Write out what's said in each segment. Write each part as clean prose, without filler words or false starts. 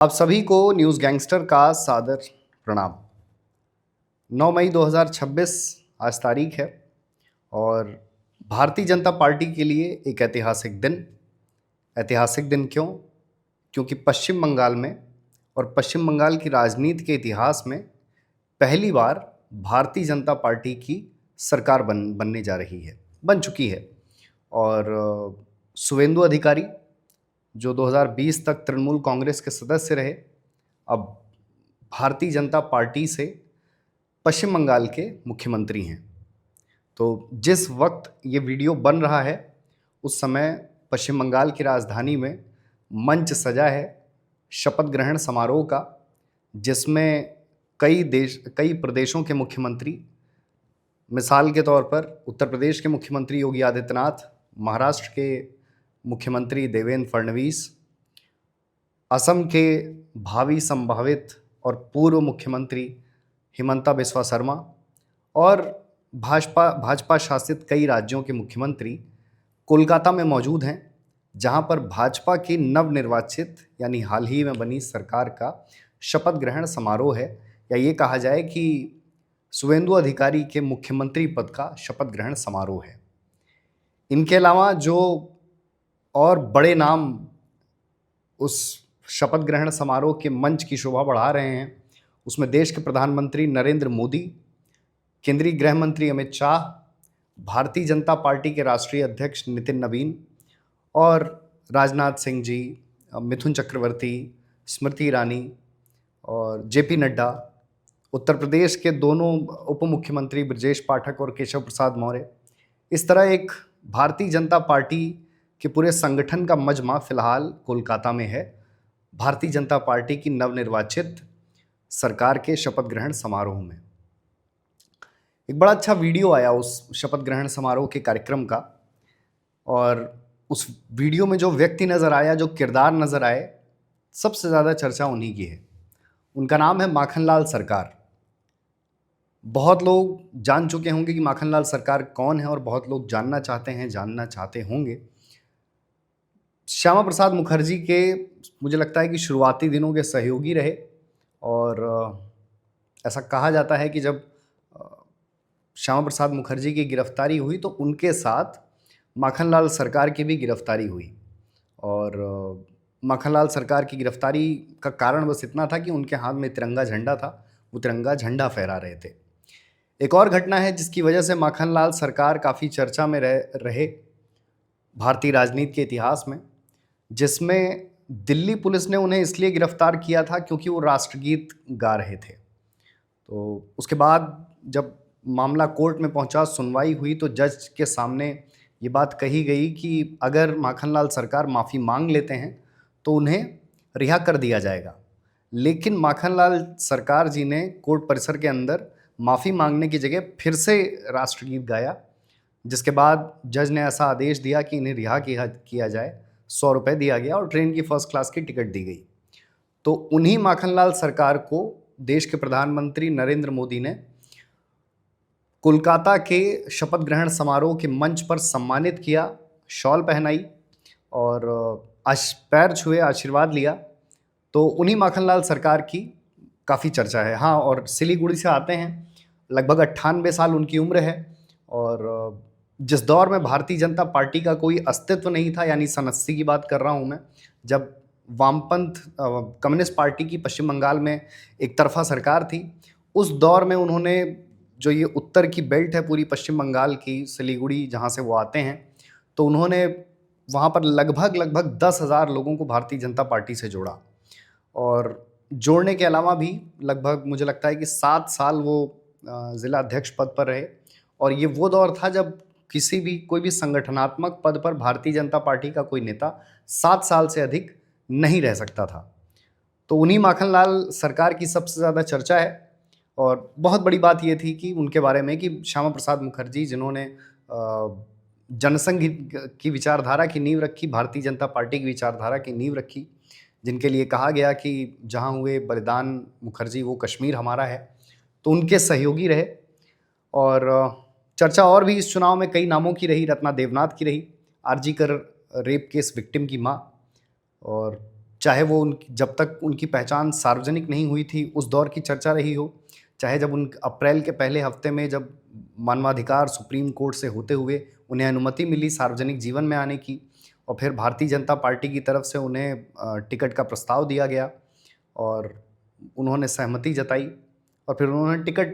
आप सभी को न्यूज़ गैंगस्टर का सादर प्रणाम। 9 मई 2026 आज तारीख है और भारतीय जनता पार्टी के लिए एक ऐतिहासिक दिन। ऐतिहासिक दिन क्यों? क्योंकि पश्चिम बंगाल में और पश्चिम बंगाल की राजनीति के इतिहास में पहली बार भारतीय जनता पार्टी की सरकार बनने जा रही है, बन चुकी है। और शुवेंदु अधिकारी जो 2020 तक तृणमूल कांग्रेस के सदस्य रहे, अब भारतीय जनता पार्टी से पश्चिम बंगाल के मुख्यमंत्री हैं। तो जिस वक्त ये वीडियो बन रहा है उस समय पश्चिम बंगाल की राजधानी में मंच सजा है शपथ ग्रहण समारोह का, जिसमें कई प्रदेशों के मुख्यमंत्री, मिसाल के तौर पर उत्तर प्रदेश के मुख्यमंत्री योगी आदित्यनाथ, महाराष्ट्र के मुख्यमंत्री देवेंद्र फडणवीस, असम के भावी संभावित और पूर्व मुख्यमंत्री हिमंता बिस्वा शर्मा और भाजपा शासित कई राज्यों के मुख्यमंत्री कोलकाता में मौजूद हैं, जहां पर भाजपा की नवनिर्वाचित यानी हाल ही में बनी सरकार का शपथ ग्रहण समारोह है, या ये कहा जाए कि शुवेंदु अधिकारी के मुख्यमंत्री पद का शपथ ग्रहण समारोह है। इनके अलावा जो और बड़े नाम उस शपथ ग्रहण समारोह के मंच की शोभा बढ़ा रहे हैं, उसमें देश के प्रधानमंत्री नरेंद्र मोदी, केंद्रीय गृह मंत्री अमित शाह, भारतीय जनता पार्टी के राष्ट्रीय अध्यक्ष नितिन नवीन और राजनाथ सिंह जी, मिथुन चक्रवर्ती, स्मृति ईरानी और जेपी नड्डा, उत्तर प्रदेश के दोनों उप मुख्यमंत्री ब्रजेश पाठक और केशव प्रसाद मौर्य। इस तरह एक भारतीय जनता पार्टी के पूरे संगठन का मजमा फिलहाल कोलकाता में है, भारतीय जनता पार्टी की नवनिर्वाचित सरकार के शपथ ग्रहण समारोह में। एक बड़ा अच्छा वीडियो आया उस शपथ ग्रहण समारोह के कार्यक्रम का, और उस वीडियो में जो व्यक्ति नज़र आया, जो किरदार नज़र आए, सबसे ज़्यादा चर्चा उन्हीं की है। उनका नाम है माखनलाल सरकार। बहुत लोग जान चुके होंगे कि माखनलाल सरकार कौन है और बहुत लोग जानना चाहते होंगे। श्यामा प्रसाद मुखर्जी के, मुझे लगता है कि शुरुआती दिनों के सहयोगी रहे, और ऐसा कहा जाता है कि जब श्यामा प्रसाद मुखर्जी की गिरफ्तारी हुई तो उनके साथ माखनलाल सरकार की भी गिरफ्तारी हुई। और माखनलाल सरकार की गिरफ्तारी का कारण बस इतना था कि उनके हाथ में तिरंगा झंडा था, वो तिरंगा झंडा फहरा रहे थे। एक और घटना है जिसकी वजह से माखनलाल सरकार काफ़ी चर्चा में रहे भारतीय राजनीति के इतिहास में, जिसमें दिल्ली पुलिस ने उन्हें इसलिए गिरफ्तार किया था क्योंकि वो राष्ट्रगीत गा रहे थे। तो उसके बाद जब मामला कोर्ट में पहुंचा, सुनवाई हुई, तो जज के सामने ये बात कही गई कि अगर माखनलाल सरकार माफ़ी मांग लेते हैं तो उन्हें रिहा कर दिया जाएगा। लेकिन माखनलाल सरकार जी ने कोर्ट परिसर के अंदर माफ़ी मांगने की जगह फिर से राष्ट्रगीत गाया, जिसके बाद जज ने ऐसा आदेश दिया कि इन्हें रिहा किया जाए। 100 रुपये दिया गया और ट्रेन की फर्स्ट क्लास की टिकट दी गई। तो उन्हीं माखनलाल सरकार को देश के प्रधानमंत्री नरेंद्र मोदी ने कोलकाता के शपथ ग्रहण समारोह के मंच पर सम्मानित किया, शॉल पहनाई और पैर छुए, आशीर्वाद लिया। तो उन्हीं माखनलाल सरकार की काफ़ी चर्चा है। हाँ, और सिलीगुड़ी से आते हैं, लगभग 98 साल उनकी उम्र है, और जिस दौर में भारतीय जनता पार्टी का कोई अस्तित्व नहीं था, यानी सन 80 की बात कर रहा हूँ मैं, जब वामपंथ कम्युनिस्ट पार्टी की पश्चिम बंगाल में एक तरफा सरकार थी, उस दौर में उन्होंने जो ये उत्तर की बेल्ट है पूरी पश्चिम बंगाल की, सिलीगुड़ी जहाँ से वो आते हैं, तो उन्होंने वहाँ पर लगभग 10,000 लोगों को भारतीय जनता पार्टी से जोड़ा, और जोड़ने के अलावा भी लगभग मुझे लगता है कि 7 साल वो ज़िला अध्यक्ष पद पर रहे। और ये वो दौर था जब कोई भी संगठनात्मक पद पर भारतीय जनता पार्टी का कोई नेता 7 साल से अधिक नहीं रह सकता था। तो उन्हीं माखनलाल सरकार की सबसे ज़्यादा चर्चा है। और बहुत बड़ी बात ये थी कि उनके बारे में कि श्यामा प्रसाद मुखर्जी, जिन्होंने जनसंघ की विचारधारा की नींव रखी, भारतीय जनता पार्टी की विचारधारा की नींव रखी, जिनके लिए कहा गया कि जहाँ हुए बलिदान मुखर्जी वो कश्मीर हमारा है, तो उनके सहयोगी रहे। और चर्चा और भी इस चुनाव में कई नामों की रही, रत्ना देवनाथ की रही, आरजी कर रेप केस विक्टिम की माँ, और चाहे वो जब तक उनकी पहचान सार्वजनिक नहीं हुई थी उस दौर की चर्चा रही हो, चाहे जब उन अप्रैल के पहले हफ्ते में जब मानवाधिकार सुप्रीम कोर्ट से होते हुए उन्हें अनुमति मिली सार्वजनिक जीवन में आने की, और फिर भारतीय जनता पार्टी की तरफ से उन्हें टिकट का प्रस्ताव दिया गया और उन्होंने सहमति जताई, और फिर उन्होंने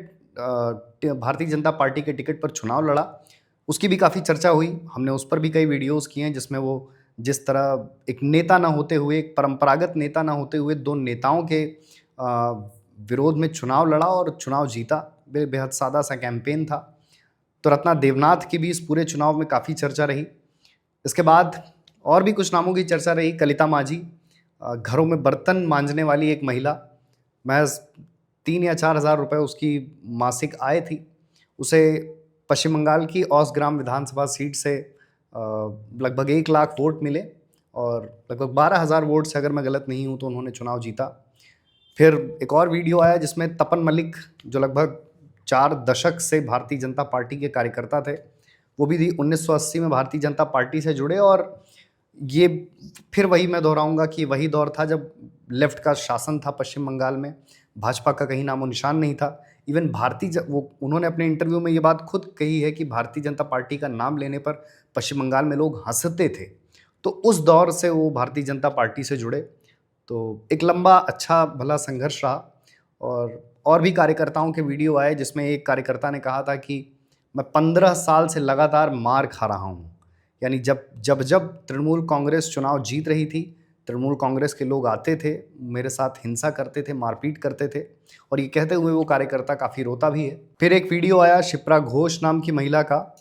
भारतीय जनता पार्टी के टिकट पर चुनाव लड़ा। उसकी भी काफ़ी चर्चा हुई, हमने उस पर भी कई वीडियोस किए हैं जिसमें वो जिस तरह एक नेता ना होते हुए, एक परंपरागत नेता ना होते हुए दो नेताओं के विरोध में चुनाव लड़ा और चुनाव जीता। बेहद सादा सा कैंपेन था। तो रत्ना देवनाथ की भी इस पूरे चुनाव में काफ़ी चर्चा रही। इसके बाद और भी कुछ नामों की चर्चा रही। कलिता माझी, घरों में बर्तन मांजने वाली एक महिला, महज 3 या 4 हज़ार रुपये उसकी मासिक आय थी। उसे पश्चिम बंगाल की औस ग्राम विधानसभा सीट से लगभग 1 लाख वोट मिले और लगभग 12,000 वोट से, अगर मैं गलत नहीं हूँ, तो उन्होंने चुनाव जीता। फिर एक और वीडियो आया जिसमें तपन मलिक, जो लगभग 4 दशक से भारतीय जनता पार्टी के कार्यकर्ता थे, वो भी 1980 में भारतीय जनता पार्टी से जुड़े। और ये फिर वही मैं दोहराऊंगा कि वही दौर था जब लेफ्ट का शासन था पश्चिम बंगाल में, भाजपा का कहीं नामो निशान नहीं था। इवन उन्होंने अपने इंटरव्यू में ये बात खुद कही है कि भारतीय जनता पार्टी का नाम लेने पर पश्चिम बंगाल में लोग हंसते थे। तो उस दौर से वो भारतीय जनता पार्टी से जुड़े। तो एक लंबा अच्छा भला संघर्ष रहा। और भी कार्यकर्ताओं के वीडियो आए जिसमें एक कार्यकर्ता ने कहा था कि मैं 15 साल से लगातार मार खा रहा हूँ। यानी जब तृणमूल कांग्रेस चुनाव जीत रही थी, तृणमूल कांग्रेस के लोग आते थे, मेरे साथ हिंसा करते थे, मारपीट करते थे। और ये कहते हुए वो कार्यकर्ता काफ़ी रोता भी है। फिर एक वीडियो आया शिप्रा घोष नाम की महिला का,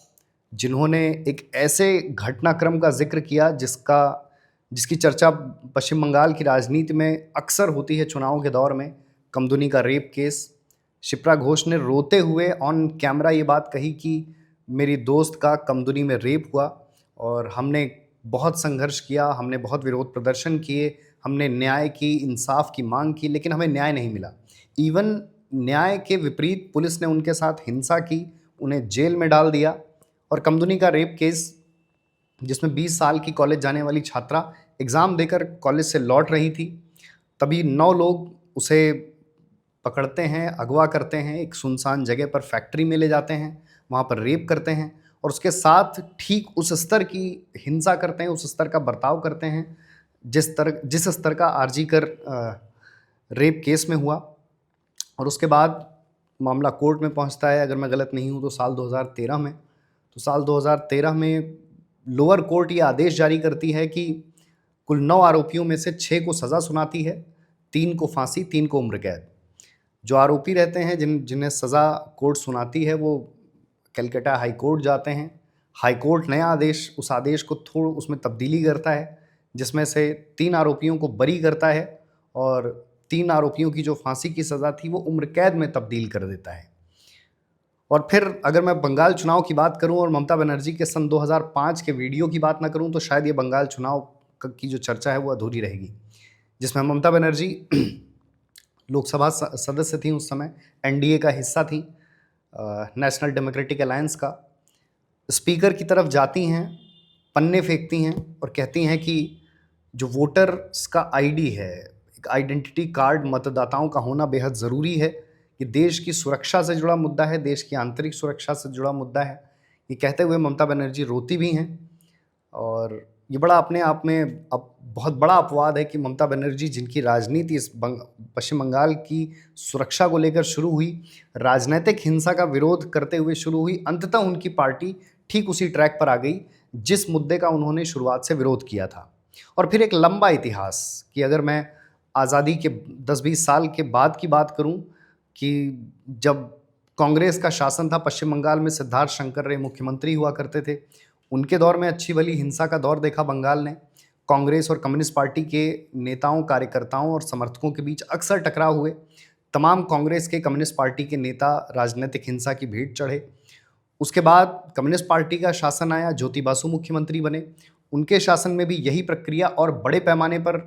जिन्होंने एक ऐसे घटनाक्रम का जिक्र किया जिसकी चर्चा पश्चिम बंगाल की राजनीति में अक्सर होती है चुनावों के दौर में, कमदुनी का रेप केस। शिप्रा घोष ने रोते हुए ऑन कैमरा ये बात कही कि मेरी दोस्त का कमदुनी में रेप हुआ और हमने बहुत संघर्ष किया, हमने बहुत विरोध प्रदर्शन किए, हमने न्याय की, इंसाफ की मांग की, लेकिन हमें न्याय नहीं मिला। इवन न्याय के विपरीत पुलिस ने उनके साथ हिंसा की, उन्हें जेल में डाल दिया। और कमदुनी का रेप केस, जिसमें 20 साल की कॉलेज जाने वाली छात्रा एग्ज़ाम देकर कॉलेज से लौट रही थी, तभी 9 लोग उसे पकड़ते हैं, अगवा करते हैं, एक सुनसान जगह पर फैक्ट्री में ले जाते हैं, वहाँ पर रेप करते हैं और उसके साथ ठीक उस स्तर की हिंसा करते हैं, उस स्तर का बर्ताव करते हैं जिस स्तर का आरजी कर रेप केस में हुआ। और उसके बाद मामला कोर्ट में पहुंचता है, अगर मैं गलत नहीं हूं तो साल 2013 में। तो साल 2013 में लोअर कोर्ट ये आदेश जारी करती है कि कुल 9 आरोपियों में से 6 को सज़ा सुनाती है, 3 को फांसी, 3 को उम्र कैद। जो आरोपी रहते हैं जिन्हें सज़ा कोर्ट सुनाती है वो कलकत्ता हाई कोर्ट जाते हैं। हाई कोर्ट नया आदेश, उस आदेश को थोड़ा उसमें तब्दीली करता है, जिसमें से 3 आरोपियों को बरी करता है और 3 आरोपियों की जो फांसी की सज़ा थी वो उम्र कैद में तब्दील कर देता है। और फिर अगर मैं बंगाल चुनाव की बात करूं और ममता बनर्जी के सन 2005 के वीडियो की बात ना करूं तो शायद ये बंगाल चुनाव की जो चर्चा है वो अधूरी रहेगी, जिसमें ममता बनर्जी लोकसभा सदस्य थी उस समय, एनडीए का हिस्सा थी, नेशनल डेमोक्रेटिक अलायंस का। स्पीकर की तरफ जाती हैं, पन्ने फेंकती हैं और कहती हैं कि जो वोटर्स का आईडी है, एक आइडेंटिटी कार्ड मतदाताओं का होना बेहद ज़रूरी है। ये देश की सुरक्षा से जुड़ा मुद्दा है, देश की आंतरिक सुरक्षा से जुड़ा मुद्दा है। ये कहते हुए ममता बनर्जी रोती भी हैं। और ये बड़ा अपने आप में अब बहुत बड़ा अपवाद है कि ममता बनर्जी, जिनकी राजनीति इस पश्चिम बंगाल की सुरक्षा को लेकर शुरू हुई, राजनीतिक हिंसा का विरोध करते हुए शुरू हुई, अंततः उनकी पार्टी ठीक उसी ट्रैक पर आ गई जिस मुद्दे का उन्होंने शुरुआत से विरोध किया था। और फिर एक लंबा इतिहास कि अगर मैं आज़ादी के 10-20 साल के बाद की बात करूं कि जब कांग्रेस का शासन था पश्चिम बंगाल में, सिद्धार्थ शंकर रे मुख्यमंत्री हुआ करते थे, उनके दौर में अच्छी भली हिंसा का दौर देखा बंगाल ने। कांग्रेस और कम्युनिस्ट पार्टी के नेताओं, कार्यकर्ताओं और समर्थकों के बीच अक्सर टकराव हुए। तमाम कांग्रेस के, कम्युनिस्ट पार्टी के नेता राजनीतिक हिंसा की भेंट चढ़े। उसके बाद कम्युनिस्ट पार्टी का शासन आया, ज्योति बासु मुख्यमंत्री बने। उनके शासन में भी यही प्रक्रिया और बड़े पैमाने पर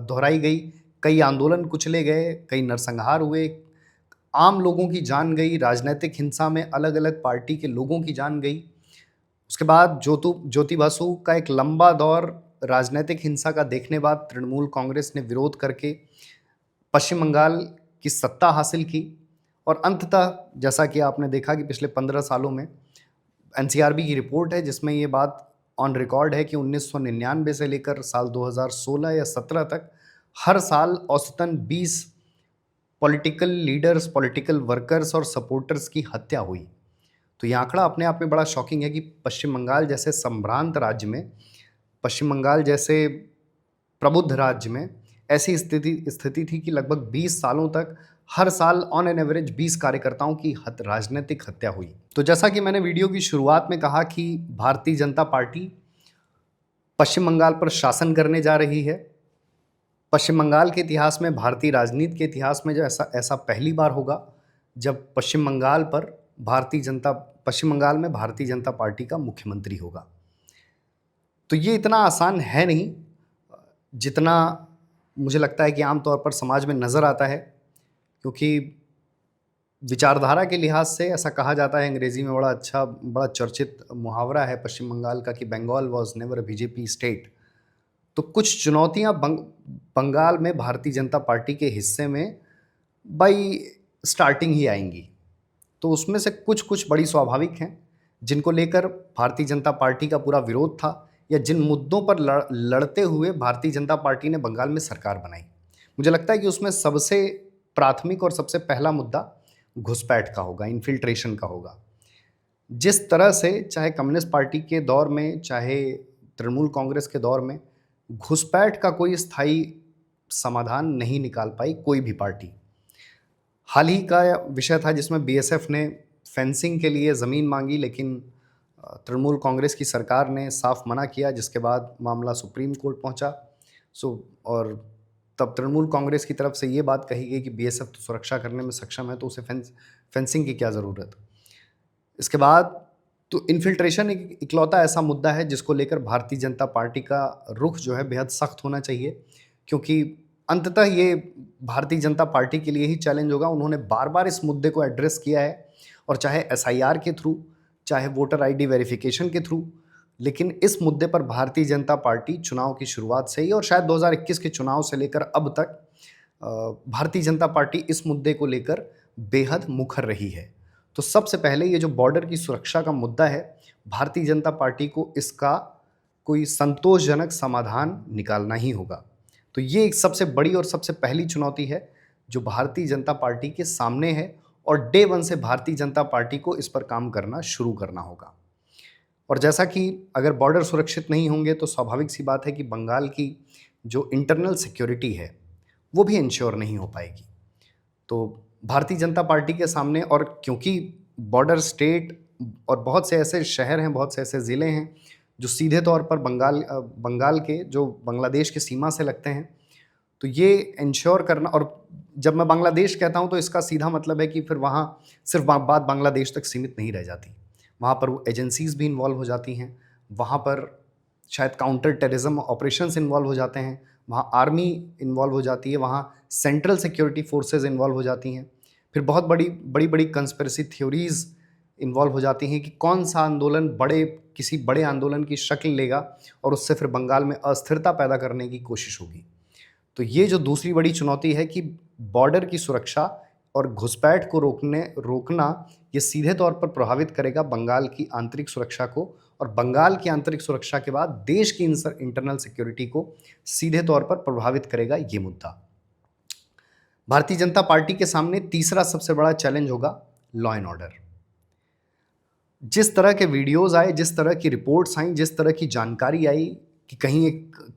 दोहराई गई। कई आंदोलन कुचले गए, कई नरसंहार हुए, आम लोगों की जान गई, राजनीतिक हिंसा में अलग अलग पार्टी के लोगों की जान गई। उसके बाद ज्योति बासु का एक लंबा दौर राजनीतिक हिंसा का देखने बाद तृणमूल कांग्रेस ने विरोध करके पश्चिम बंगाल की सत्ता हासिल की और अंततः जैसा कि आपने देखा कि पिछले 15 सालों में एनसीआरबी की रिपोर्ट है जिसमें ये बात ऑन रिकॉर्ड है कि 1999 से लेकर साल 2016 या 17 तक हर साल औसतन 20 पॉलिटिकल लीडर्स, पॉलिटिकल वर्कर्स और सपोर्टर्स की हत्या हुई। तो ये आंकड़ा अपने आप में बड़ा शॉकिंग है कि पश्चिम बंगाल जैसे संभ्रांत राज्य में, पश्चिम बंगाल जैसे प्रबुद्ध राज्य में ऐसी स्थिति थी कि लगभग 20 सालों तक हर साल ऑन एन एवरेज 20 कार्यकर्ताओं की राजनीतिक हत्या हुई। तो जैसा कि मैंने वीडियो की शुरुआत में कहा कि भारतीय जनता पार्टी पश्चिम बंगाल पर शासन करने जा रही है। पश्चिम बंगाल के इतिहास में, भारतीय राजनीति के इतिहास में जो ऐसा पहली बार होगा जब पश्चिम बंगाल में भारतीय जनता पार्टी का मुख्यमंत्री होगा। तो ये इतना आसान है नहीं जितना मुझे लगता है कि आमतौर पर समाज में नज़र आता है, क्योंकि विचारधारा के लिहाज से ऐसा कहा जाता है, अंग्रेजी में बड़ा चर्चित मुहावरा है पश्चिम बंगाल का कि Bengal was never a BJP state. तो कुछ चुनौतियां बंगाल में भारतीय जनता पार्टी के हिस्से में बाई स्टार्टिंग ही आएंगी। तो उसमें से कुछ बड़ी स्वाभाविक हैं जिनको लेकर भारतीय जनता पार्टी का पूरा विरोध था, या जिन मुद्दों पर लड़ते हुए भारतीय जनता पार्टी ने बंगाल में सरकार बनाई। मुझे लगता है कि उसमें सबसे प्राथमिक और सबसे पहला मुद्दा घुसपैठ का होगा, इन्फिल्ट्रेशन का होगा। जिस तरह से चाहे कम्युनिस्ट पार्टी के दौर में, चाहे तृणमूल कांग्रेस के दौर में घुसपैठ का कोई स्थायी समाधान नहीं निकाल पाई कोई भी पार्टी। हाल ही का विषय था जिसमें बीएसएफ ने फेंसिंग के लिए ज़मीन मांगी, लेकिन तृणमूल कांग्रेस की सरकार ने साफ मना किया, जिसके बाद मामला सुप्रीम कोर्ट पहुंचा। और तब तृणमूल कांग्रेस की तरफ से ये बात कही गई कि बीएसएफ तो सुरक्षा करने में सक्षम है, तो उसे फेंसिंग की क्या ज़रूरत। इसके बाद तो इन्फिल्ट्रेशन एक इकलौता ऐसा मुद्दा है जिसको लेकर भारतीय जनता पार्टी का रुख जो है बेहद सख्त होना चाहिए, क्योंकि अंततः ये भारतीय जनता पार्टी के लिए ही चैलेंज होगा। उन्होंने बार बार इस मुद्दे को एड्रेस किया है, और चाहे एसआईआर के थ्रू, चाहे वोटर आईडी वेरिफिकेशन के थ्रू, लेकिन इस मुद्दे पर भारतीय जनता पार्टी चुनाव की शुरुआत से ही और शायद 2021 के चुनाव से लेकर अब तक भारतीय जनता पार्टी इस मुद्दे को लेकर बेहद मुखर रही है। तो सबसे पहले ये जो बॉर्डर की सुरक्षा का मुद्दा है, भारतीय जनता पार्टी को इसका कोई संतोषजनक समाधान निकालना ही होगा। तो ये एक सबसे बड़ी और सबसे पहली चुनौती है जो भारतीय जनता पार्टी के सामने है, और डे वन से भारतीय जनता पार्टी को इस पर काम करना शुरू करना होगा। और जैसा कि अगर बॉर्डर सुरक्षित नहीं होंगे तो स्वाभाविक सी बात है कि बंगाल की जो इंटरनल सिक्योरिटी है वो भी इंश्योर नहीं हो पाएगी। तो भारतीय जनता पार्टी के सामने, और क्योंकि बॉर्डर स्टेट और बहुत से ऐसे शहर हैं, बहुत से ऐसे ज़िले हैं जो सीधे तौर पर बंगाल के जो बांग्लादेश की सीमा से लगते हैं, तो ये इंश्योर करना, और जब मैं बांग्लादेश कहता हूँ तो इसका सीधा मतलब है कि फिर वहाँ सिर्फ बात बांग्लादेश तक सीमित नहीं रह जाती, वहाँ पर वो एजेंसीज़ भी इन्वॉल्व हो जाती हैं, वहाँ पर शायद काउंटर टेररिज्म ऑपरेशंस इन्वॉल्व हो जाते हैं, वहाँ आर्मी इन्वॉल्व हो जाती है, वहाँ सेंट्रल सिक्योरिटी फोर्सेस इन्वॉल्व हो जाती हैं, फिर बहुत बड़ी कंस्पिरेसी थ्योरीज़ इन्वॉल्व हो जाती हैं कि कौन सा आंदोलन किसी बड़े आंदोलन की शक्ल लेगा और उससे फिर बंगाल में अस्थिरता पैदा करने की कोशिश होगी। तो ये जो दूसरी बड़ी चुनौती है कि बॉर्डर की सुरक्षा और घुसपैठ को रोकना, ये सीधे तौर पर प्रभावित करेगा बंगाल की आंतरिक सुरक्षा को, और बंगाल की आंतरिक सुरक्षा के बाद देश की इंटरनल सिक्योरिटी को सीधे तौर पर प्रभावित करेगा ये मुद्दा। भारतीय जनता पार्टी के सामने तीसरा सबसे बड़ा चैलेंज होगा लॉ एंड ऑर्डर। जिस तरह के वीडियोस आए, जिस तरह की रिपोर्ट्स आई, जिस तरह की जानकारी आई कि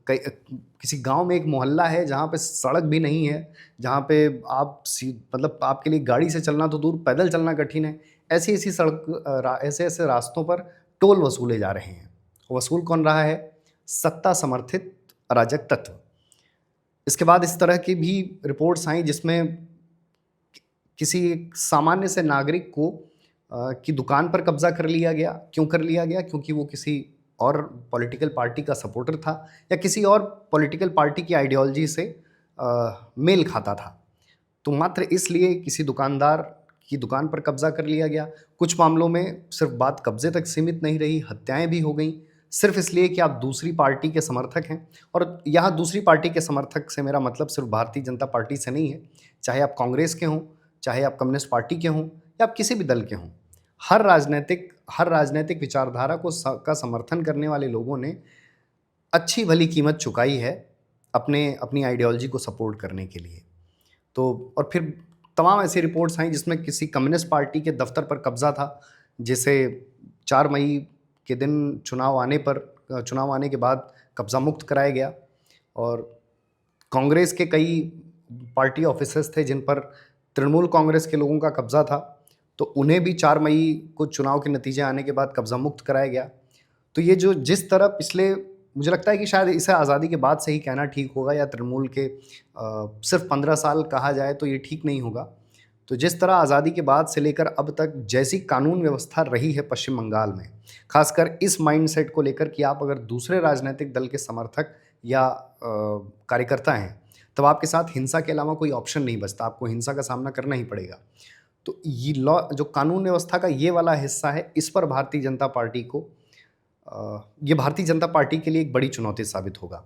किसी गांव में एक मोहल्ला है जहां पे सड़क भी नहीं है, जहां पे मतलब आपके लिए गाड़ी से चलना तो दूर, पैदल चलना कठिन है, ऐसे रास्तों पर टोल वसूले जा रहे हैं। वसूल कौन रहा है? सत्ता समर्थित अराजक तत्व। इसके बाद इस तरह की भी रिपोर्ट्स आई जिसमें किसी सामान्य से नागरिक की दुकान पर कब्जा कर लिया गया। क्यों कर लिया गया? क्योंकि वो किसी और पॉलिटिकल पार्टी का सपोर्टर था या किसी और पॉलिटिकल पार्टी की आइडियोलॉजी से मेल खाता था, तो मात्र इसलिए किसी दुकानदार की दुकान पर कब्जा कर लिया गया। कुछ मामलों में सिर्फ बात कब्जे तक सीमित नहीं रही, हत्याएं भी हो गई, सिर्फ इसलिए कि आप दूसरी पार्टी के समर्थक हैं। और यहाँ दूसरी पार्टी के समर्थक से मेरा मतलब सिर्फ भारतीय जनता पार्टी से नहीं है, चाहे आप कांग्रेस के हों, चाहे आप कम्युनिस्ट पार्टी के हों, या आप किसी भी दल के हों। हर राजनीतिक विचारधारा का समर्थन करने वाले लोगों ने अच्छी भली कीमत चुकाई है अपनी आइडियोलॉजी को सपोर्ट करने के लिए। तो और फिर तमाम ऐसी रिपोर्ट्स आई जिसमें किसी कम्युनिस्ट पार्टी के दफ्तर पर कब्जा था, जिसे 4 मई के दिन चुनाव आने के बाद कब्जा मुक्त कराया गया। और कांग्रेस के कई पार्टी ऑफिसर्स थे जिन पर तृणमूल कांग्रेस के लोगों का कब्जा था, तो उन्हें भी 4 मई को चुनाव के नतीजे आने के बाद कब्जा मुक्त कराया गया। तो ये जो जिस तरह पिछले, मुझे लगता है कि शायद इसे आज़ादी के बाद से ही कहना ठीक होगा, या तृणमूल के सिर्फ 15 साल कहा जाए तो ये ठीक नहीं होगा। तो जिस तरह आज़ादी के बाद से लेकर अब तक जैसी कानून व्यवस्था रही है पश्चिम बंगाल में, खासकर इस माइंडसेट को लेकर कि आप अगर दूसरे राजनीतिक दल के समर्थक या कार्यकर्ता हैं, तब आपके साथ हिंसा के अलावा कोई ऑप्शन नहीं बचता, आपको हिंसा का सामना करना ही पड़ेगा। तो ये लॉ, जो कानून व्यवस्था का ये वाला हिस्सा है, इस पर भारतीय जनता पार्टी को ये भारतीय जनता पार्टी के लिए एक बड़ी चुनौती साबित होगा।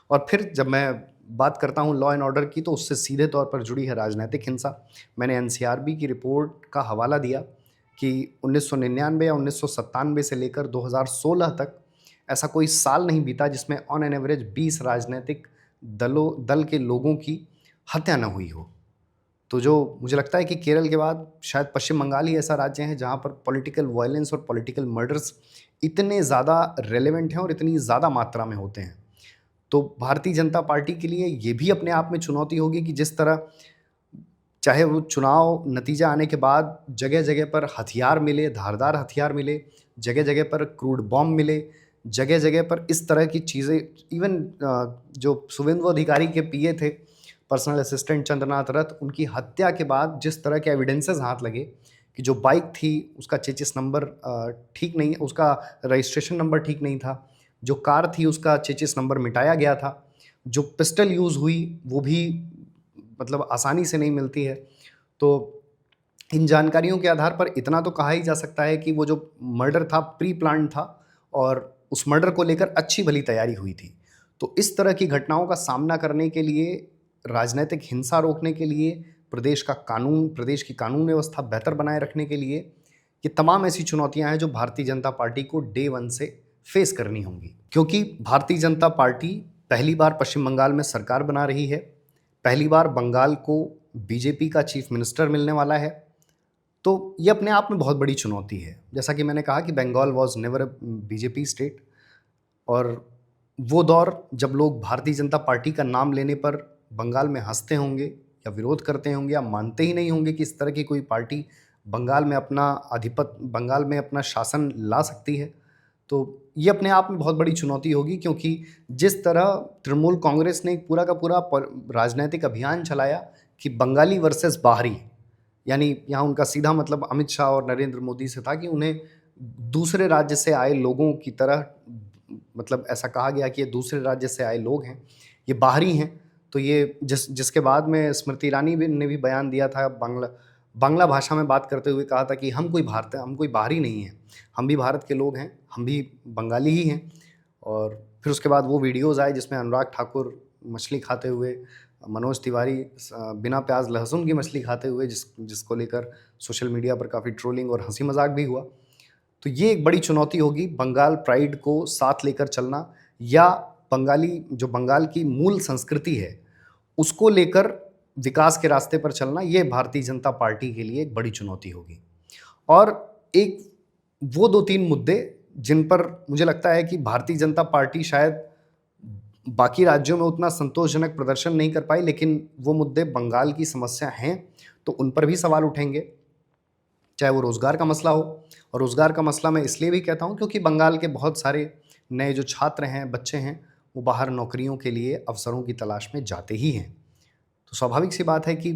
और फिर जब मैं बात करता हूँ लॉ एंड ऑर्डर की, तो उससे सीधे तौर पर जुड़ी है राजनीतिक हिंसा। मैंने एनसीआरबी की रिपोर्ट का हवाला दिया कि 1999 या 1997 से लेकर 2016 तक ऐसा कोई साल नहीं बीता जिसमें ऑन एन एवरेज 20 राजनीतिक दल के लोगों की हत्या न हुई हो। तो जो मुझे लगता है कि केरल के बाद शायद पश्चिम बंगाल ही ऐसा राज्य है जहाँ पर पॉलिटिकल वायलेंस और पॉलिटिकल मर्डर्स इतने ज़्यादा रेलेवेंट हैं और इतनी ज़्यादा मात्रा में होते हैं। तो भारतीय जनता पार्टी के लिए ये भी अपने आप में चुनौती होगी कि जिस तरह चाहे वो चुनाव नतीजा आने के बाद जगह जगह पर हथियार मिले, धारदार हथियार मिले, जगह जगह पर क्रूड बॉम्ब मिले, जगह जगह पर इस तरह की चीज़ें, इवन जो शुभेंदु अधिकारी के पीए थे, पर्सनल असिस्टेंट चंद्रनाथ रथ, उनकी हत्या के बाद जिस तरह के एविडेंसेस हाथ लगे कि जो बाइक थी उसका चेचिस नंबर ठीक नहीं, उसका रजिस्ट्रेशन नंबर ठीक नहीं था, जो कार थी उसका चेचिस नंबर मिटाया गया था, जो पिस्टल यूज़ हुई वो भी मतलब आसानी से नहीं मिलती है। तो इन जानकारियों के आधार पर इतना तो कहा ही जा सकता है कि वो जो मर्डर था प्री प्लान था और उस मर्डर को लेकर अच्छी भली तैयारी हुई थी। तो इस तरह की घटनाओं का सामना करने के लिए, राजनीतिक हिंसा रोकने के लिए, प्रदेश की कानून व्यवस्था बेहतर बनाए रखने के लिए, ये तमाम ऐसी चुनौतियां हैं जो भारतीय जनता पार्टी को डे वन से फेस करनी होंगी। क्योंकि भारतीय जनता पार्टी पहली बार पश्चिम बंगाल में सरकार बना रही है, पहली बार बंगाल को बीजेपी का चीफ मिनिस्टर मिलने वाला है। तो ये अपने आप में बहुत बड़ी चुनौती है। जैसा कि मैंने कहा कि Bengal was never a BJP state, और वो दौर जब लोग भारतीय जनता पार्टी का नाम लेने पर बंगाल में हंसते होंगे या विरोध करते होंगे या मानते ही नहीं होंगे कि इस तरह की कोई पार्टी बंगाल में अपना शासन ला सकती है। तो ये अपने आप में बहुत बड़ी चुनौती होगी, क्योंकि जिस तरह तृणमूल कांग्रेस ने एक पूरा का पूरा राजनीतिक अभियान चलाया कि बंगाली वर्सेस बाहरी, यानी यहाँ उनका सीधा मतलब अमित शाह और नरेंद्र मोदी से था कि उन्हें दूसरे राज्य से आए लोगों की तरह, मतलब ऐसा कहा गया कि ये दूसरे राज्य से आए लोग हैं, ये बाहरी हैं। तो ये जिसके बाद में स्मृति ईरानी ने भी बयान दिया था, बांग्ला भाषा में बात करते हुए कहा था कि हम कोई बाहरी नहीं हैं, हम भी भारत के लोग हैं, हम भी बंगाली ही हैं। और फिर उसके बाद वो वीडियोज़ आए जिसमें अनुराग ठाकुर मछली खाते हुए, मनोज तिवारी बिना प्याज लहसुन की मछली खाते हुए, जिसको लेकर सोशल मीडिया पर काफ़ी ट्रोलिंग और हंसी मजाक भी हुआ। तो ये एक बड़ी चुनौती होगी, बंगाल प्राइड को साथ लेकर चलना, या बंगाल की मूल संस्कृति है उसको लेकर विकास के रास्ते पर चलना, ये भारतीय जनता पार्टी के लिए एक बड़ी चुनौती होगी। और एक वो 2-3 मुद्दे जिन पर मुझे लगता है कि भारतीय जनता पार्टी शायद बाकी राज्यों में उतना संतोषजनक प्रदर्शन नहीं कर पाई, लेकिन वो मुद्दे बंगाल की समस्या हैं तो उन पर भी सवाल उठेंगे, चाहे वो रोज़गार का मसला हो। और रोज़गार का मसला मैं इसलिए भी कहता हूँ क्योंकि बंगाल के बहुत सारे नए जो छात्र हैं, बच्चे हैं, वो बाहर नौकरियों के लिए अवसरों की तलाश में जाते ही हैं। तो स्वाभाविक सी बात है कि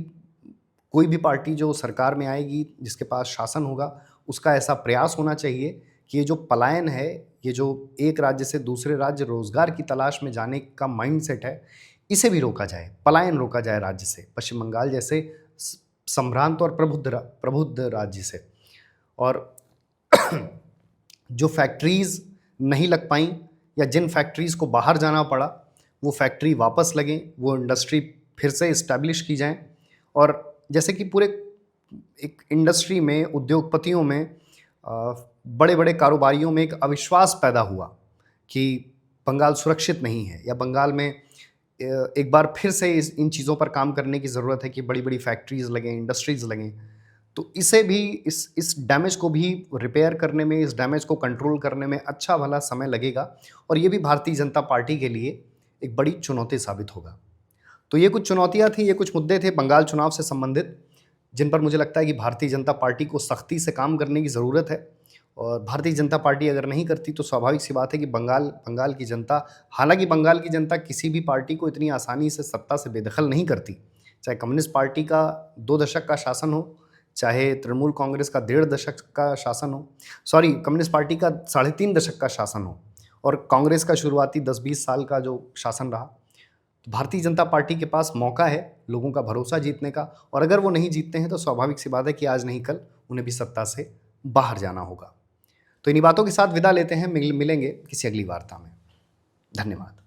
कोई भी पार्टी जो सरकार में आएगी, जिसके पास शासन होगा, उसका ऐसा प्रयास होना चाहिए कि ये जो पलायन है, ये जो एक राज्य से दूसरे राज्य रोज़गार की तलाश में जाने का माइंडसेट है, इसे भी रोका जाए, पलायन रोका जाए राज्य से, पश्चिम बंगाल जैसे संभ्रांत और प्रबुद्ध राज्य से। और जो फैक्ट्रीज़ नहीं लग पाई या जिन फैक्ट्रीज़ को बाहर जाना पड़ा वो फैक्ट्री वापस लगें, वो इंडस्ट्री फिर से इस्टेब्लिश की जाएं। और जैसे कि पूरे एक इंडस्ट्री में, उद्योगपतियों में, बड़े बड़े कारोबारियों में एक अविश्वास पैदा हुआ कि बंगाल सुरक्षित नहीं है या बंगाल में एक बार फिर से इन चीज़ों पर काम करने की ज़रूरत है कि बड़ी बड़ी फैक्ट्रीज़ लगें, इंडस्ट्रीज़ लगें। तो इसे भी, इस डैमेज को भी रिपेयर करने में, इस डैमेज को कंट्रोल करने में अच्छा भला समय लगेगा और ये भी भारतीय जनता पार्टी के लिए एक बड़ी चुनौती साबित होगा। तो ये कुछ चुनौतियाँ थी, ये कुछ मुद्दे थे बंगाल चुनाव से संबंधित, जिन पर मुझे लगता है कि भारतीय जनता पार्टी को सख्ती से काम करने की ज़रूरत है। और भारतीय जनता पार्टी अगर नहीं करती तो स्वाभाविक सी बात है कि बंगाल की जनता, हालांकि बंगाल की जनता किसी भी पार्टी को इतनी आसानी से सत्ता से बेदखल नहीं करती, चाहे कम्युनिस्ट पार्टी का 2 दशक का शासन हो, चाहे तृणमूल कांग्रेस का 1.5 दशक का शासन हो, सॉरी कम्युनिस्ट पार्टी का 3.5 दशक का शासन हो और कांग्रेस का शुरुआती 10-20 साल का जो शासन रहा। तो भारतीय जनता पार्टी के पास मौका है लोगों का भरोसा जीतने का, और अगर वो नहीं जीतते हैं तो स्वाभाविक सी बात है कि आज नहीं कल उन्हें भी सत्ता से बाहर जाना होगा। तो इन्हीं बातों के साथ विदा लेते हैं, मिलेंगे किसी अगली वार्ता में। धन्यवाद।